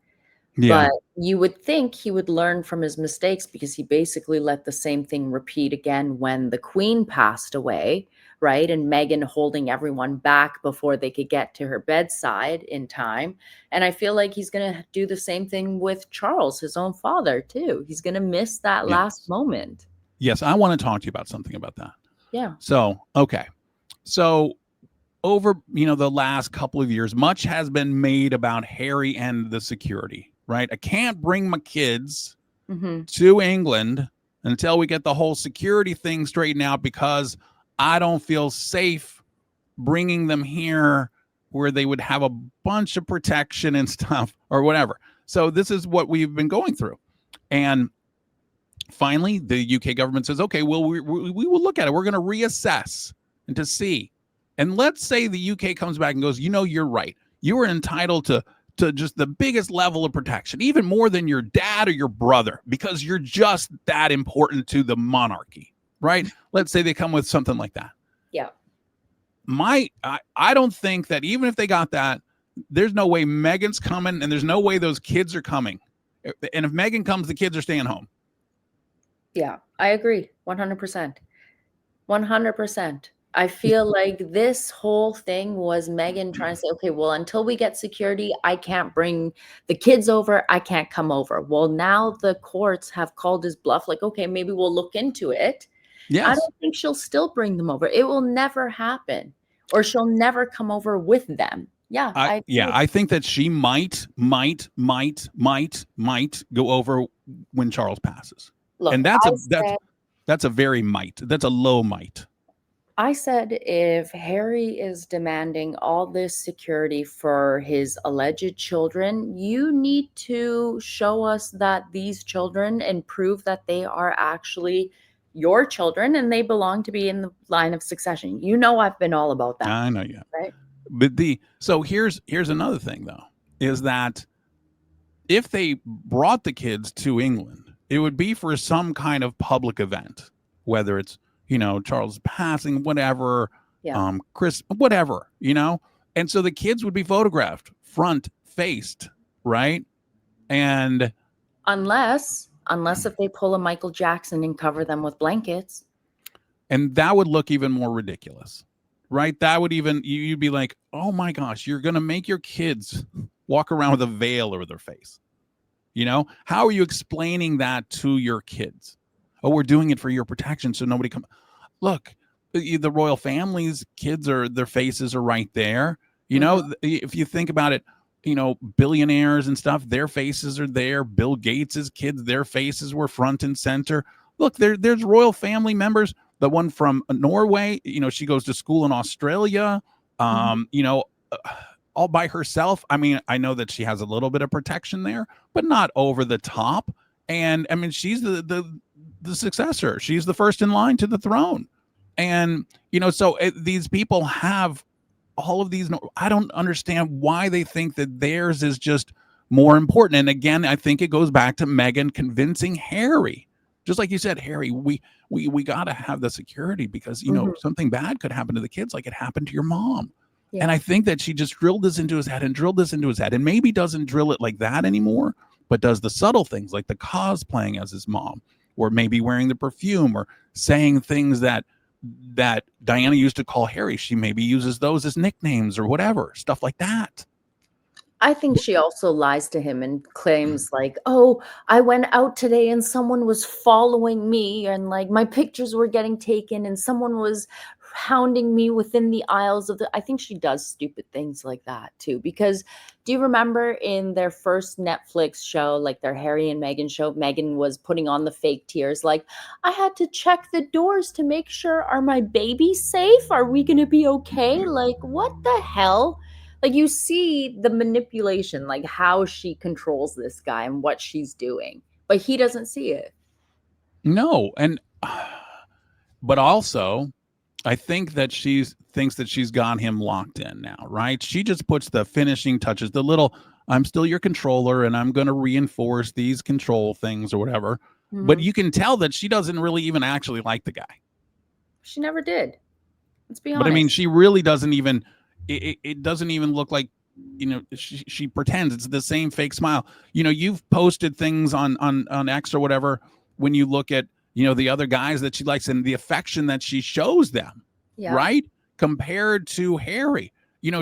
Yeah. But you would think he would learn from his mistakes, because he basically let the same thing repeat again when the Queen passed away, right? And Meghan holding everyone back before they could get to her bedside in time. And I feel like he's going to do the same thing with Charles, his own father, too. He's going to miss that last moment. Yes, I want to talk to you about something about that. Yeah. So, okay. So over, the last couple of years, much has been made about Harry and the security, right? I can't bring my kids to England until we get the whole security thing straightened out, because I don't feel safe bringing them here where they would have a bunch of protection and stuff or whatever. So this is what we've been going through. And finally, the UK government says, okay, well, we will look at it. We're going to reassess and to see. And let's say the UK comes back and goes, you're right. You are entitled to just the biggest level of protection, even more than your dad or your brother, because you're just that important to the monarchy, right? Let's say they come with something like that. Yeah. I don't think that even if they got that, there's no way Meghan's coming, and there's no way those kids are coming. And if Meghan comes, the kids are staying home. Yeah, I agree. 100%. 100%. I feel like this whole thing was Meghan trying to say, okay, well, until we get security, I can't bring the kids over. I can't come over. Well, now the courts have called his bluff. Like, okay, maybe we'll look into it. Yes. I don't think she'll still bring them over. It will never happen, or she'll never come over with them. Yeah. I think that she might go over when Charles passes. Look, and that's a very might. That's a low might. I said, if Harry is demanding all this security for his alleged children, you need to show us that these children, and prove that they are actually your children and they belong to be in the line of succession. I've been all about that. I know you have. Right? But so here's another thing, though, is that if they brought the kids to England, it would be for some kind of public event, whether it's Charles passing, whatever, Chris, whatever, and so the kids would be photographed front faced, right? And unless if they pull a Michael Jackson and cover them with blankets, and that would look even more ridiculous, right? That would you'd be like, oh my gosh, you're gonna make your kids walk around with a veil over their face. How are you explaining that to your kids? Oh, we're doing it for your protection, so nobody come. Look, the royal family's kids their faces are right there. If you think about it, billionaires and stuff, their faces are there. Bill Gates's kids, their faces were front and center. Look, there's royal family members. The one from Norway, she goes to school in Australia. All by herself. I mean, I know that she has a little bit of protection there, but not over the top. And I mean, she's the successor. She's the first in line to the throne. And, so these people have all of these. I don't understand why they think that theirs is just more important. And again, I think it goes back to Meghan convincing Harry, just like you said, Harry, we got to have the security because, something bad could happen to the kids, like it happened to your mom. Yeah. And I think that she just drilled this into his head and maybe doesn't drill it like that anymore, but does the subtle things like the cosplaying as his mom, or maybe wearing the perfume, or saying things that Diana used to call Harry. She maybe uses those as nicknames or whatever, stuff like that. I think she also lies to him and claims like, "Oh, I went out today and someone was following me and like my pictures were getting taken and someone was hounding me within the aisles of the." I think she does stupid things like that too. Because do you remember in their first Netflix show, like their Harry and Meghan show, Meghan was putting on the fake tears, like, "I had to check the doors to make sure, are my babies safe? Are we going to be okay?" Like, what the hell? Like, you see the manipulation, like how she controls this guy and what she's doing, but he doesn't see it. No, and but also, I think that thinks that she's got him locked in now, right? She just puts the finishing touches, the little, I'm still your controller and I'm going to reinforce these control things or whatever. But Mhm. you can tell that she doesn't really even actually like the guy. She never did. Let's be But I mean, honest. she really doesn't even, it doesn't even look like, she pretends. It's the same fake smile. You've posted things on X or whatever when you look at, the other guys that she likes and the affection that she shows them, Yeah. right? Compared to Harry.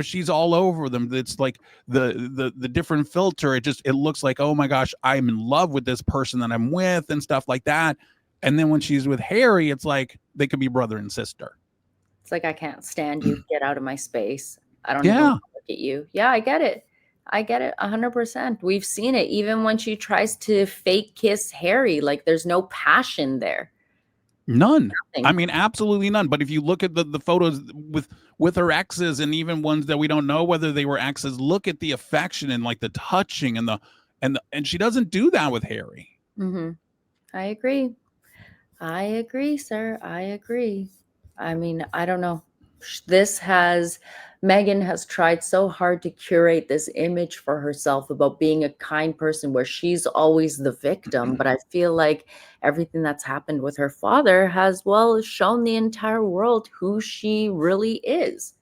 She's all over them. It's like the different filter. It looks like, oh my gosh, I'm in love with this person that I'm with and stuff like that. And then when she's with Harry, it's like they could be brother and sister. It's like, I can't stand you. Get out of my space. I don't even Yeah. wanna look at you. Yeah, I get it. I get it 100%. We've seen it even when she tries to fake kiss Harry, like there's no passion there. None. Nothing. I mean, absolutely none. But if you look at the photos with her exes and even ones that we don't know whether they were exes, look at the affection and like the touching and she doesn't do that with Harry. Mhm. I agree. I agree, sir. I agree. I mean, I don't know. Meghan has tried so hard to curate this image for herself about being a kind person where she's always the victim. But I feel like everything that's happened with her father has, well, shown the entire world who she really is.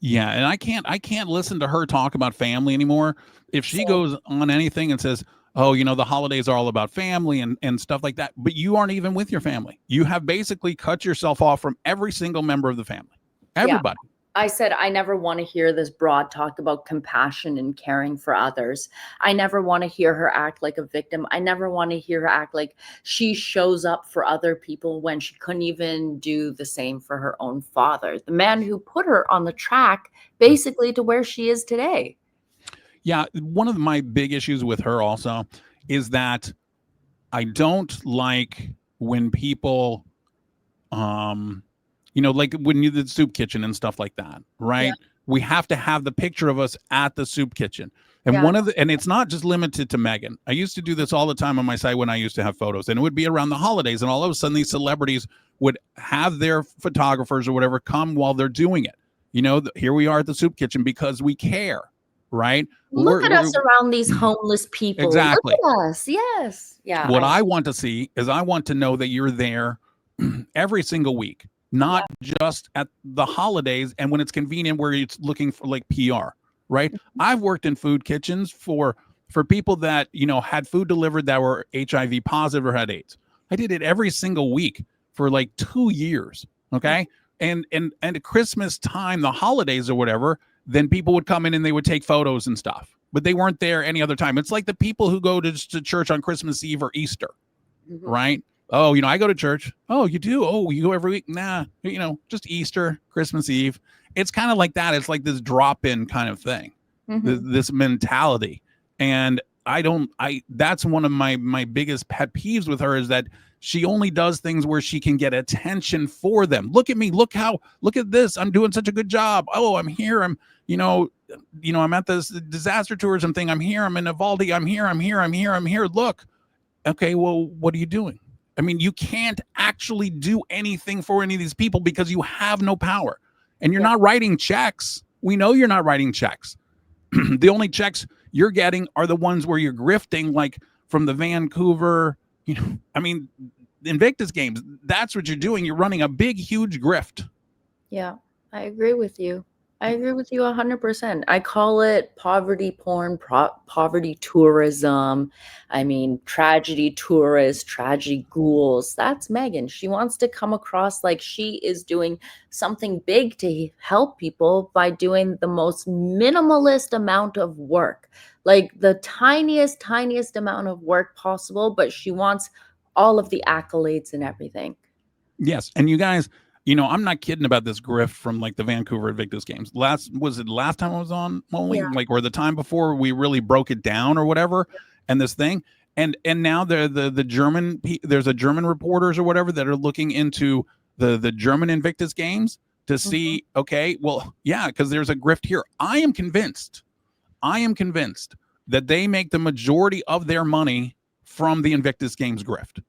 Yeah, and I can't listen to her talk about family anymore. If she So, goes on anything and says, "Oh, the holidays are all about family and stuff like that," but you aren't even with your family. You have basically cut yourself off from every single member of the family. yeah. Everybody. I said, I never want to hear this broad talk about compassion and caring for others. I never want to hear her act like a victim. I never want to hear her act like she shows up for other people when she couldn't even do the same for her own father, the man who put her on the track basically to where she is today. Yeah, one of my big issues with her also is that I don't like when people like when you did soup kitchen and stuff like that, Yeah. right? We have to have the picture of us at the soup kitchen. And Yeah. and it's not just limited to Meghan. I used to do this all the time on my site when I used to have photos, and it would be around the holidays, and all of a sudden these celebrities would have their photographers or whatever come while they're doing it. Here we are at the soup kitchen because we care, right? Look at us around these homeless people. Exactly. Look at us. Yes. Yeah. What I want to see is I want to know that you're there every single week, not just at the holidays and when it's convenient where it's looking for like PR, right? I've worked in food kitchens for people that, had food delivered that were HIV positive or had AIDS. I did it every single week for like 2 years, okay? And at Christmas time, the holidays or whatever, then people would come in and they would take photos and stuff, but they weren't there any other time. It's like the people who go to church on Christmas Eve or Easter, right? Oh, I go to church. Oh, you do? Oh, you go every week? Nah, just Easter, Christmas Eve. It's kind of like that. It's like this drop-in kind of thing, this mentality. And that's one of my biggest pet peeves with her is that she only does things where she can get attention for them. Look at me. Look at this. I'm doing such a good job. Oh, I'm here. I'm at this disaster tourism thing. I'm here. I'm in Uvalde. I'm here. Look. Okay, well, what are you doing? I mean, you can't actually do anything for any of these people because you have no power and you're not writing checks. We know you're not writing checks. The only checks you're getting are the ones where you're grifting, like from the Vancouver, Invictus games. That's what you're doing. You're running a big, huge grift. Yeah, I agree with you. I agree with you 100%. I call it poverty porn, poverty tourism. I mean, tragedy tourists, tragedy ghouls. That's Megan. She wants to come across like she is doing something big to help people by doing the most minimalist amount of work, like the tiniest amount of work possible, but she wants all of the accolades and everything. Yes, and you guys, I'm not kidding about this grift from like the Vancouver Invictus Games. Was it last time I was on Molly? Yeah. Like, or the time before we really broke it down or whatever, and this thing, and now the German, there's a German reporters or whatever that are looking into the German Invictus Games to see, okay, well, yeah, because there's a grift here. I am convinced that they make the majority of their money from the Invictus Games grift.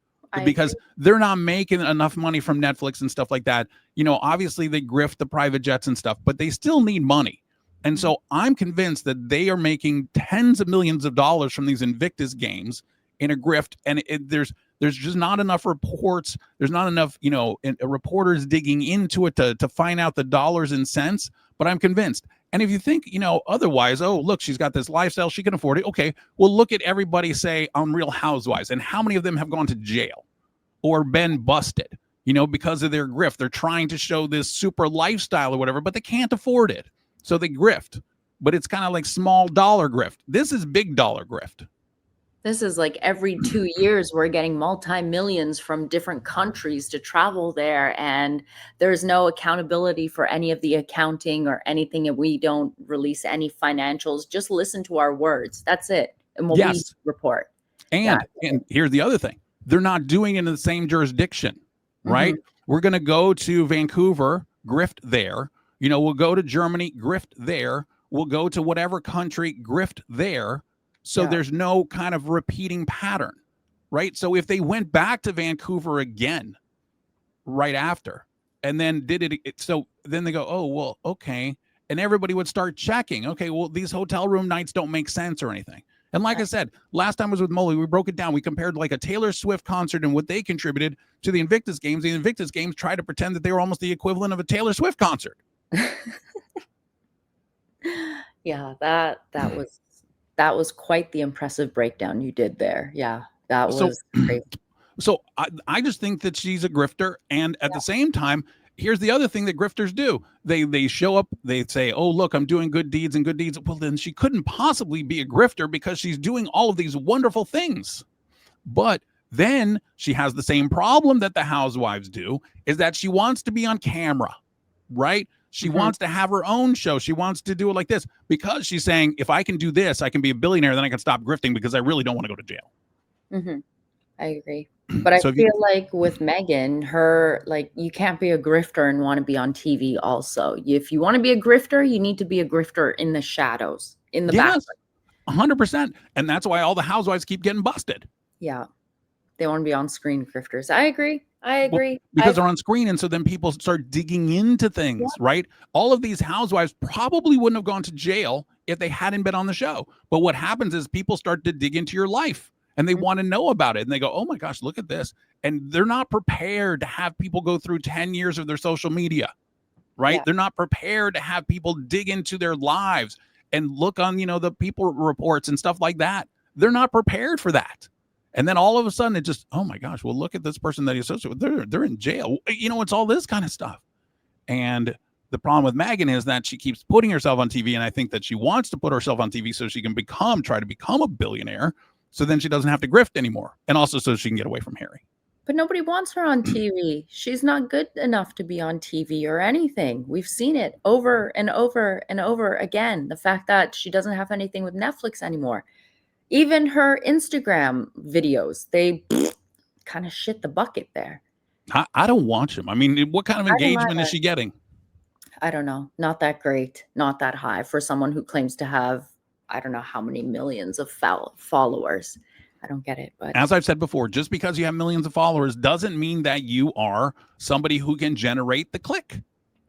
Because they're not making enough money from Netflix and stuff like that. Obviously they grift the private jets and stuff, but they still need money. And so I'm convinced that they are making tens of millions of dollars from these Invictus Games in a grift. And there's just not enough reports. There's not enough, reporters digging into it to find out the dollars and cents. But I'm convinced. And if you think, otherwise, oh, look, she's got this lifestyle, she can afford it. Okay, well, look at everybody, say, on Real Housewives, and how many of them have gone to jail or been busted, because of their grift. They're trying to show this super lifestyle or whatever, but they can't afford it. So they grift. But it's kind of like small dollar grift. This is big dollar grift. This is like every 2 years we're getting multi-millions from different countries to travel there, and there's no accountability for any of the accounting or anything, and we don't release any financials. Just listen to our words. That's it. And what we report. And here's the other thing. They're not doing it in the same jurisdiction, right? We're going to go to Vancouver, grift there. We'll go to Germany, grift there. We'll go to whatever country, grift there. So there's no kind of repeating pattern, right? So if they went back to Vancouver again right after and then did it, so then they go, oh, well, okay. And everybody would start checking. Okay, well, these hotel room nights don't make sense or anything. And like I said, last time I was with Molly, we broke it down. We compared like a Taylor Swift concert and what they contributed to the Invictus Games. The Invictus Games tried to pretend that they were almost the equivalent of a Taylor Swift concert. Yeah, that was quite the impressive breakdown you did there. Yeah, that was great. So I just think that she's a grifter. And at the same time, here's the other thing that grifters do. They show up, they say, oh, look, I'm doing good deeds and good deeds. Well, then she couldn't possibly be a grifter because she's doing all of these wonderful things. But then she has the same problem that the housewives do, is that she wants to be on camera, right? She wants to have her own show. She wants to do it like this because she's saying, if I can do this, I can be a billionaire, then I can stop grifting because I really don't want to go to jail. I agree. But I feel like with Meghan, you can't be a grifter and want to be on TV also. If you want to be a grifter, you need to be a grifter in the shadows, in the background. 100%. And that's why all the housewives keep getting busted. Yeah. They want to be on screen grifters. I agree. Well, because they're on screen. And so then people start digging into things, right? All of these housewives probably wouldn't have gone to jail if they hadn't been on the show. But what happens is people start to dig into your life and they want to know about it. And they go, oh my gosh, look at this. And they're not prepared to have people go through 10 years of their social media, right? They're not prepared to have people dig into their lives and look on, the people reports and stuff like that. They're not prepared for that. And then all of a sudden it just, oh my gosh, well, look at this person that he associates with. They're in jail. It's all this kind of stuff. And the problem with Meghan is that she keeps putting herself on TV. And I think that she wants to put herself on TV so she can try to become a billionaire. So then she doesn't have to grift anymore. And also so she can get away from Harry. But nobody wants her on TV. She's not good enough to be on TV or anything. We've seen it over and over and over again. The fact that she doesn't have anything with Netflix anymore. Even her Instagram videos, they kind of shit the bucket there. I don't watch them. I mean, what kind of engagement is she getting? I don't know. Not that great. Not that high for someone who claims to have, I don't know how many millions of followers. I don't get it. But as I've said before, just because you have millions of followers doesn't mean that you are somebody who can generate the click,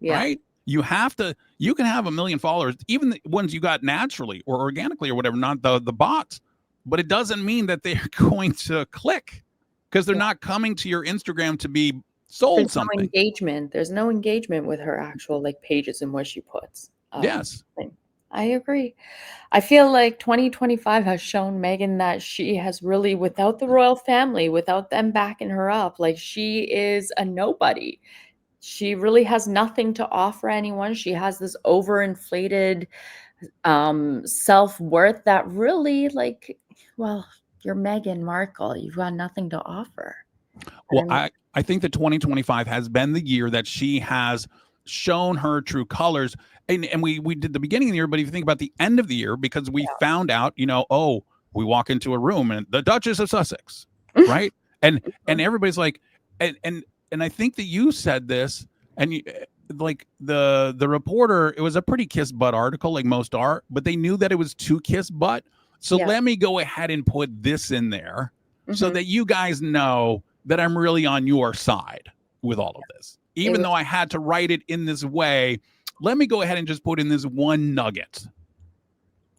right? You can have 1 million followers, even the ones you got naturally or organically or whatever, not the bots. But it doesn't mean that they're going to click because they're not coming to your Instagram to be sold something. No engagement. There's no engagement with her actual pages and what she puts. Yes. I agree. I feel like 2025 has shown Meghan that she has really, without the royal family, without them backing her up, like she is a nobody. She really has nothing to offer anyone. She has this overinflated self-worth that really, like, well, you're Meghan Markle. You've got nothing to offer. Well, And I think that 2025 has been the year that she has shown her true colors. And we did the beginning of the year, but if you think about the end of the year, because we found out, oh, we walk into a room and the Duchess of Sussex, right? And everybody's like, and I think that you said this, and like the reporter, it was a pretty kiss butt article, like most are, but they knew that it was too kiss butt. So Yeah. let me go ahead and put this in there so Mhm. that you guys know that I'm really on your side with all of this. Even though I had to write it in this way, let me go ahead and just put in this one nugget.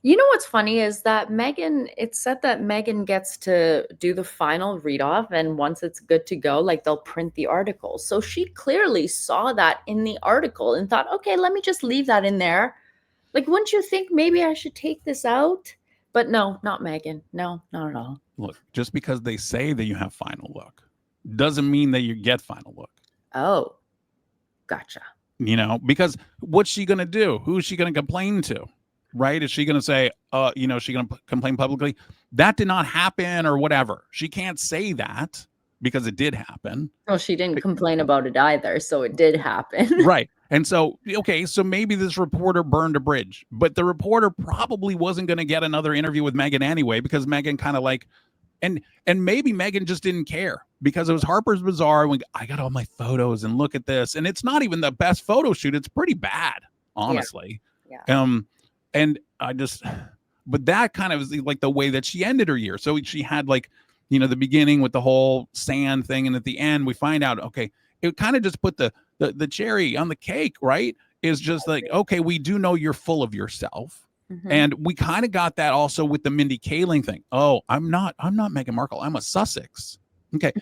You know what's funny is that Meghan, it's said that Meghan gets to do the final read off, and once it's good to go, like they'll print the article. So she clearly saw that in the article and thought, okay, let me just leave that in there. Like, wouldn't you think maybe I should take this out? But no, not Meghan. No, not at all. Look, just because they say that you have final look doesn't mean that you get final look. Oh, gotcha. Because what's she going to do? Who's she going to complain to? Right? Is she going to say, is she going to complain publicly? That did not happen or whatever. She can't say that because it did happen. Well, she didn't complain about it either, so it did happen. Right. And so, okay, so maybe this reporter burned a bridge, but the reporter probably wasn't going to get another interview with Meghan anyway, because Meghan kind of like, and maybe Meghan just didn't care because it was Harper's Bazaar. And I got all my photos and look at this. And it's not even the best photo shoot. It's pretty bad, honestly. Yeah. And but that kind of is like the way that she ended her year. So she had like, the beginning with the whole sand thing. And at the end, we find out, okay, it kind of just put the cherry on the cake, right? Is just like, okay, we do know you're full of yourself. Mhm. And we kind of got that also with the Mindy Kaling thing. Oh, I'm not Meghan Markle. I'm a Sussex. Okay.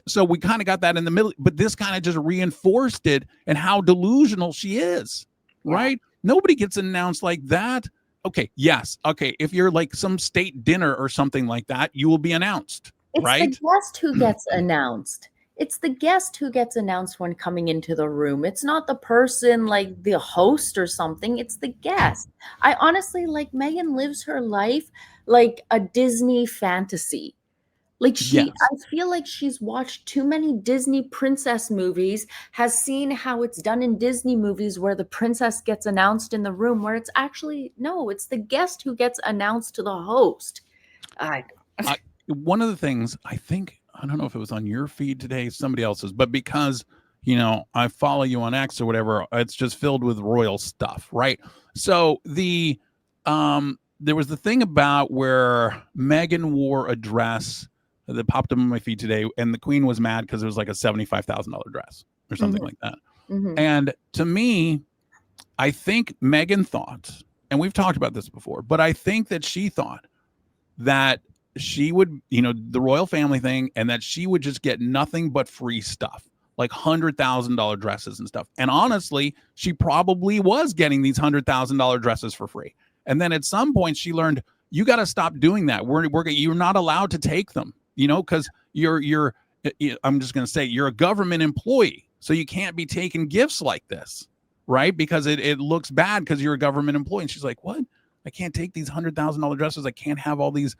So we kind of got that in the middle, but this kind of just reinforced it and how delusional she is, right? Nobody gets announced like that. Okay. Yes. Okay. If you're like some state dinner or something like that, you will be announced, It's right? the guest who gets announced. It's the guest who gets announced when coming into the room. It's not the person like the host or something. It's the guest. I honestly, like, Meghan lives her life like a Disney fantasy. Like Yes. I feel like she's watched too many Disney princess movies, has seen how it's done in Disney movies where the princess gets announced in the room, where it's actually, no, it's the guest who gets announced to the host. One of the things I don't know if it was on your feed today, somebody else's, but because, I follow you on X or whatever, it's just filled with royal stuff, right? So there was the thing about where Meghan wore a dress that popped up on my feed today, and the Queen was mad because it was like a $75,000 dress or something like that. Mhm. And to me, I think Meghan thought, and we've talked about this before, but I think that she thought that she would, the royal family thing, and that she would just get nothing but free stuff, like $100,000 dresses and stuff. And honestly, she probably was getting these $100,000 dresses for free. And then at some point she learned, you got to stop doing that. You're not allowed to take them, because I'm just going to say you're a government employee. So you can't be taking gifts like this, right? Because it looks bad because you're a government employee. And she's like, what? I can't take these $100,000 dresses. I can't have all these,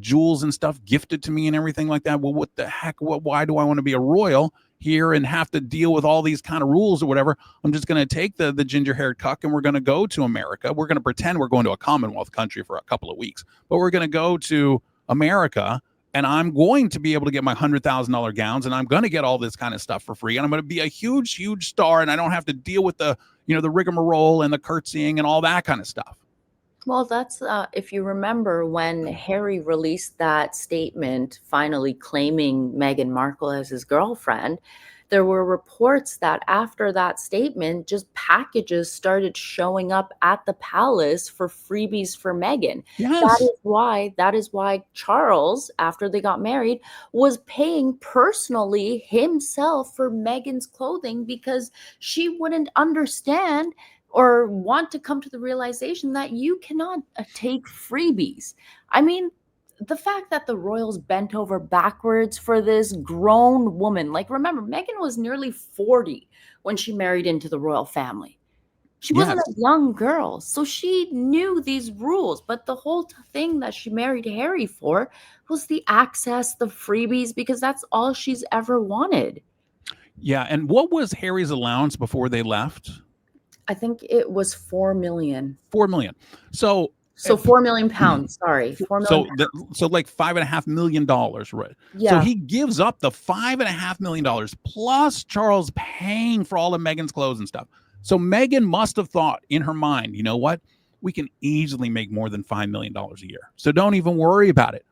jewels and stuff gifted to me and everything like that. Well, what the heck? Why do I want to be a royal here and have to deal with all these kind of rules or whatever? I'm just going to take the ginger-haired cuck and we're going to go to America. We're going to pretend we're going to a Commonwealth country for a couple of weeks, but we're going to go to America and I'm going to be able to get my $100,000 gowns and I'm going to get all this kind of stuff for free. And I'm going to be a huge, huge star. And I don't have to deal with the rigmarole and the curtsying and all that kind of stuff. Well, that's if you remember when Harry released that statement, finally claiming Meghan Markle as his girlfriend, there were reports that after that statement, just packages started showing up at the palace for freebies for Meghan. Yes. That is why Charles, after they got married, was paying personally himself for Meghan's clothing, because she wouldn't understand or want to come to the realization that you cannot take freebies. I mean, the fact that the royals bent over backwards for this grown woman, like remember, Meghan was nearly 40 when she married into the royal family. She wasn't Yes. a young girl, so she knew these rules. But the whole thing that she married Harry for was the access, the freebies, because that's all she's ever wanted. Yeah. And what was Harry's allowance before they left? I think it was 4 million. 4 million. So 4 million pounds. Sorry, 4 million. So like $5.5 million, right? Yeah. So he gives up the $5.5 million plus Charles paying for all of Meghan's clothes and stuff. So Meghan must have thought in her mind, you know what? We can easily make more than $5 million a year. So don't even worry about it.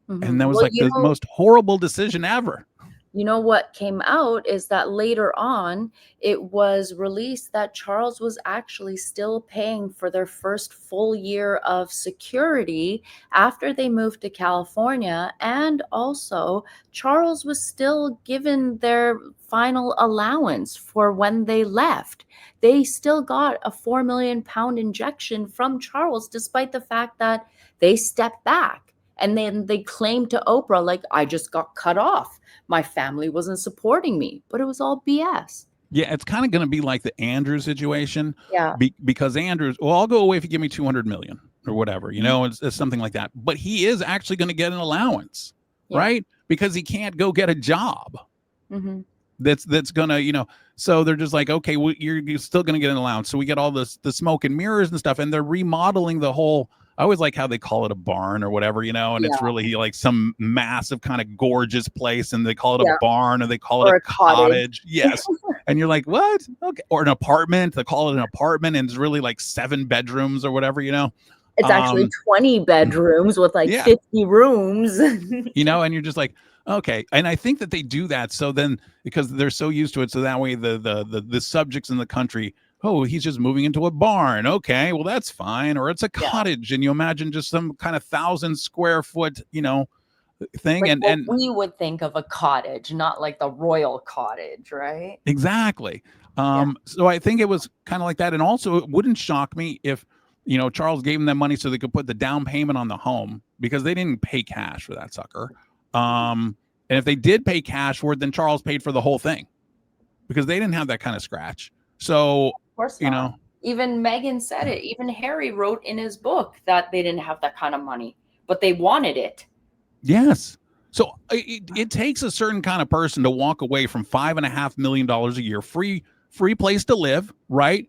And that was the most horrible decision ever. You know what came out is that later on, it was released that Charles was actually still paying for their first full year of security after they moved to California. And also, Charles was still given their final allowance for when they left. They still got a 4 million pound injection from Charles, despite the fact that they stepped back. And then they claimed to Oprah, like, I just got cut off. My family wasn't supporting me, but it was all BS. Yeah, it's kind of going to be like the Andrew situation. Yeah. Because Andrew's, well, I'll go away if you give me 200 million or whatever, you know, it's something like that. But he is actually going to get an allowance, right? Because he can't go get a job. That's going to, you know, so they're just like, okay, well, you're still going to get an allowance. So we get all the smoke and mirrors and stuff, and they're remodeling the whole. I always like how they call it a barn or whatever, you know, and it's really like some massive kind of gorgeous place, and they call it a barn, or they call it a cottage. Yes. And you're like, what? Okay. Or an apartment. They call it an apartment, and it's really like 7 bedrooms or whatever, you know. It's actually 20 bedrooms with like 50 rooms. You know, and you're just like, okay. And I think that they do that so then, because they're so used to it, so that way the subjects in the country, oh, he's just moving into a barn. Okay, well, that's fine. Or it's a cottage, and you imagine just some kind of 1,000 square foot, you know, thing. Like and we would think of a cottage, not like the royal cottage, right? Exactly. So I think it was kind of like that. And also, it wouldn't shock me if, you know, Charles gave them that money so they could put the down payment on the home, because they didn't pay cash for that sucker. And if they did pay cash for it, then Charles paid for the whole thing, because they didn't have that kind of scratch. So, of course you not. know, even Meghan said it. Even Harry wrote in his book that they didn't have that kind of money, but they wanted it. Yes. So it takes a certain kind of person to walk away from $5.5 million a year, free place to live, right?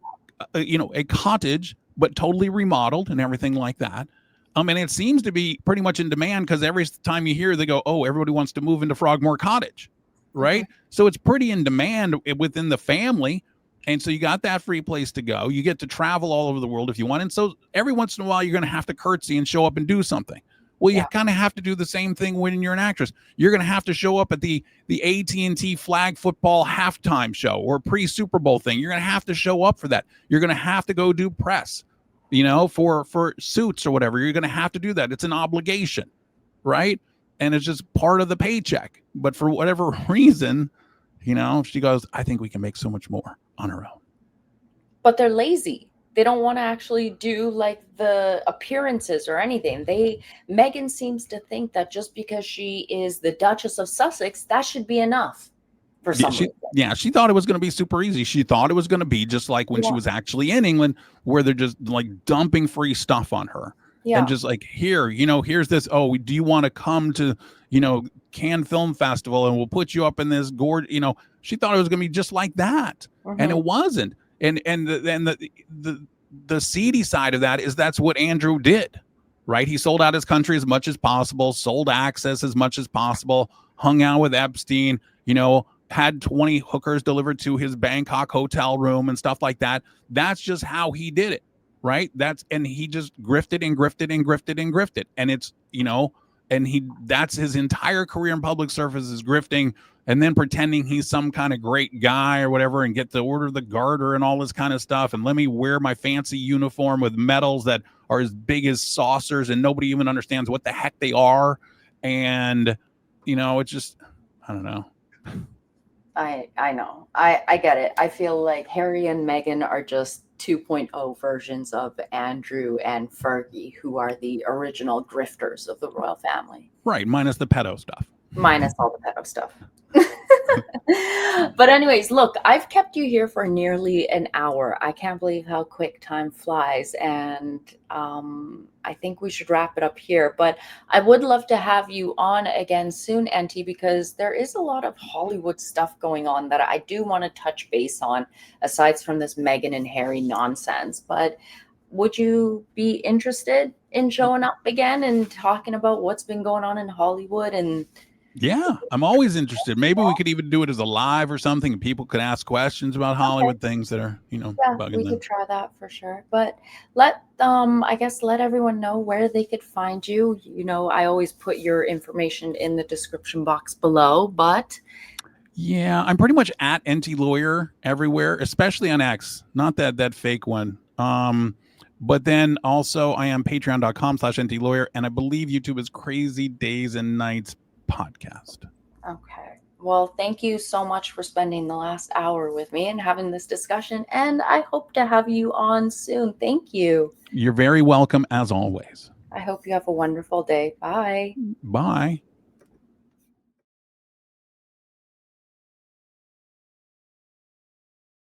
You know, a cottage, but totally remodeled and everything like that. And it seems to be pretty much in demand, because every time you hear, they go, oh, everybody wants to move into Frogmore Cottage, right? So it's pretty in demand within the family. And so you got that free place to go. You get to travel all over the world if you want. And so every once in a while, you're going to have to curtsy and show up and do something. Well, you kind of have to do the same thing when you're an actress. You're going to have to show up at the AT&T flag football halftime show or pre-Super Bowl thing. You're going to have to show up for that. You're going to have to go do press, you know, for suits or whatever. You're going to have to do that. It's an obligation, right? And it's just part of the paycheck. But for whatever reason, you know, she goes, I think we can make so much more on her own. But they're lazy. They don't want to actually do like the appearances or anything. Meghan seems to think that just because she is the Duchess of Sussex, that should be enough for some reason. Yeah, she thought it was going to be super easy. She thought it was going to be just like when she was actually in England, where they're just like dumping free stuff on her. And just like, here, you know, here's this. Oh, do you want to come to, you know, Cannes Film Festival, and we'll put you up in this gourd, you know. She thought it was going to be just like that. And it wasn't. And the seedy side of that is that's what Andrew did, right? He sold out his country as much as possible, sold access as much as possible, hung out with Epstein, you know, had 20 hookers delivered to his Bangkok hotel room and stuff like that. That's just how he did it, right? And he just grifted and grifted and grifted and grifted. And it's, you know, and that's his entire career in public service, is grifting and then pretending he's some kind of great guy or whatever, and get the Order of the Garter and all this kind of stuff. And let me wear my fancy uniform with medals that are as big as saucers, and nobody even understands what the heck they are. And, you know, it's just, I don't know. I know. I get it. I feel like Harry and Meghan are just 2.0 versions of Andrew and Fergie, who are the original grifters of the royal family. Right, minus the pedo stuff. Minus all the pedo stuff. But anyways, look, I've kept you here for nearly an hour. I can't believe how quick time flies, and I think we should wrap it up here. But I would love to have you on again soon, Enty, because there is a lot of Hollywood stuff going on that I do want to touch base on, aside from this Meghan and Harry nonsense. But would you be interested in showing up again and talking about what's been going on in Hollywood? And yeah, I'm always interested. Maybe we could even do it as a live or something, and people could ask questions about Hollywood things that are, you know, bugging we them. could try that for sure. But I guess let everyone know where they could find you. You know, I always put your information in the description box below, but Yeah, I'm pretty much at Enty Lawyer everywhere, especially on X, not that fake one. But then also I am patreon.com/Enty Lawyer, and I believe YouTube is Crazy Days and Nights Podcast. okay. Well, thank you so much for spending the last hour with me and having this discussion, and I hope to have you on soon. Thank you. You're very welcome as always. I hope you have a wonderful day. Bye. Bye.